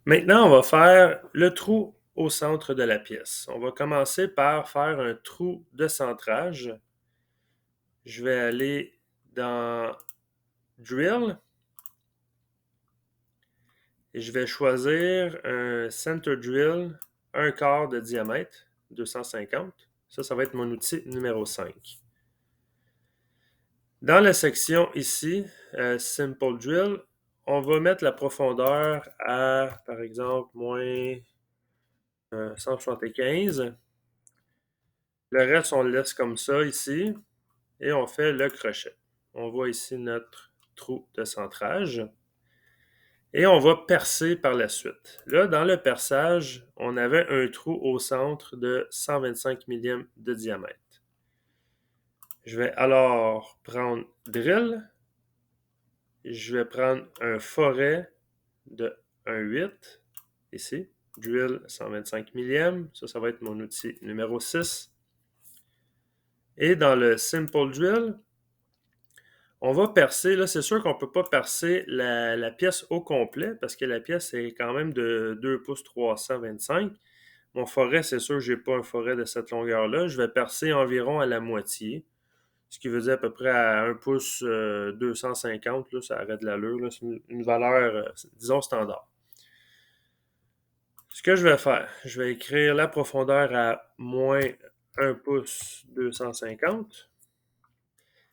Maintenant, on va faire le trou au centre de la pièce. On va commencer par faire un trou de centrage. Je vais aller dans Drill et je vais choisir un Center Drill, un quart de diamètre, 250. Ça va être mon outil numéro 5. Dans la section ici, Simple Drill, on va mettre la profondeur à, par exemple, moins 175. Le reste, on le laisse comme ça ici et on fait le crochet. On voit ici notre trou de centrage et on va percer par la suite. Là, dans le perçage, on avait un trou au centre de 125 millièmes de diamètre. Je vais alors prendre Drill. Je vais prendre un forêt de 1,8 ici. Drill 125 millièmes. Ça va être mon outil numéro 6. Et dans le Simple Drill, on va percer. Là, c'est sûr qu'on ne peut pas percer la pièce au complet parce que la pièce est quand même de 2 pouces 325. Mon forêt, c'est sûr que je n'ai pas un forêt de cette longueur-là. Je vais percer environ à la moitié, ce qui veut dire à peu près à 1 pouce 250. Là, ça arrête de l'allure. Là. C'est une valeur, disons, standard. Ce que je vais faire, je vais écrire la profondeur à moins 1 pouce 250.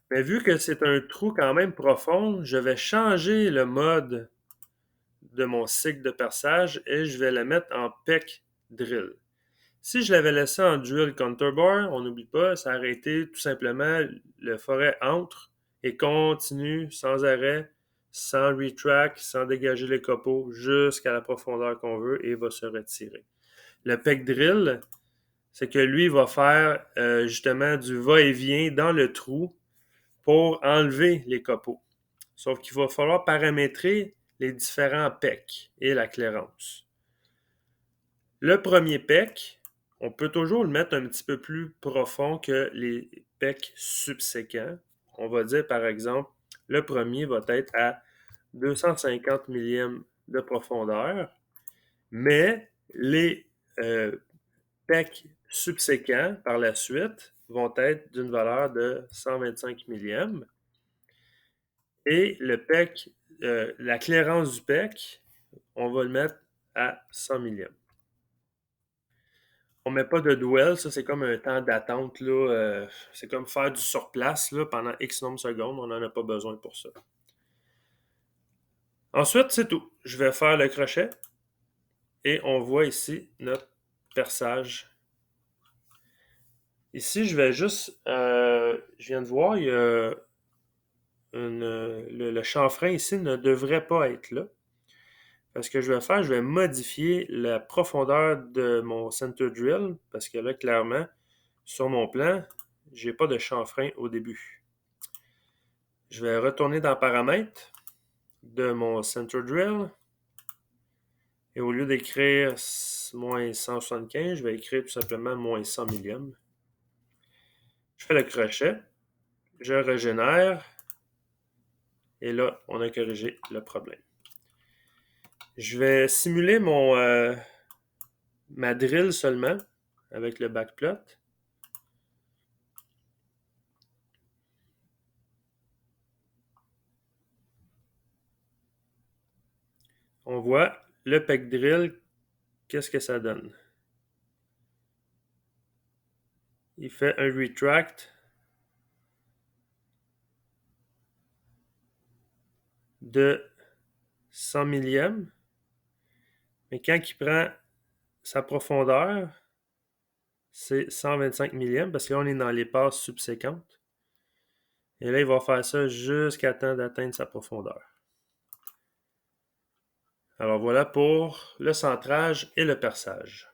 Mais vu que c'est un trou quand même profond, je vais changer le mode de mon cycle de perçage et je vais le mettre en PEC drill. Si je l'avais laissé en drill counterbar, on n'oublie pas, ça aurait été tout simplement le forêt entre et continue sans arrêt, sans retract, sans dégager les copeaux jusqu'à la profondeur qu'on veut et va se retirer. Le PEC drill, c'est que lui va faire justement du va-et-vient dans le trou pour enlever les copeaux. Sauf qu'il va falloir paramétrer les différents pecs et la clairance. Le premier pec, on peut toujours le mettre un petit peu plus profond que les pecs subséquents. On va dire par exemple, le premier va être à 250 millièmes de profondeur, mais les pecs subséquents par la suite vont être d'une valeur de 125 millièmes. Et le pec, la clairance du pec, on va le mettre à 100 millièmes. On ne met pas de dwell, ça c'est comme un temps d'attente. C'est comme faire du surplace là, pendant X nombre de secondes. On n'en a pas besoin pour ça. Ensuite, c'est tout. Je vais faire le crochet et on voit ici notre perçage. Ici, je vais juste. Je viens de voir, il y a le chanfrein ici ne devrait pas être là. Ce que je vais faire, je vais modifier la profondeur de mon center drill parce que là, clairement, sur mon plan, je n'ai pas de chanfrein au début. Je vais retourner dans Paramètres de mon center drill et au lieu d'écrire moins 175, je vais écrire tout simplement moins 100 millièmes. Je fais le crochet, je régénère et là, on a corrigé le problème. Je vais simuler ma drill seulement avec le backplot. On voit le pec drill, qu'est-ce que ça donne? Il fait un retract de 100 millièmes. Mais quand il prend sa profondeur, c'est 125 millièmes parce que là, on est dans les passes subséquentes. Et là, il va faire ça jusqu'à temps d'atteindre sa profondeur. Alors voilà pour le centrage et le perçage.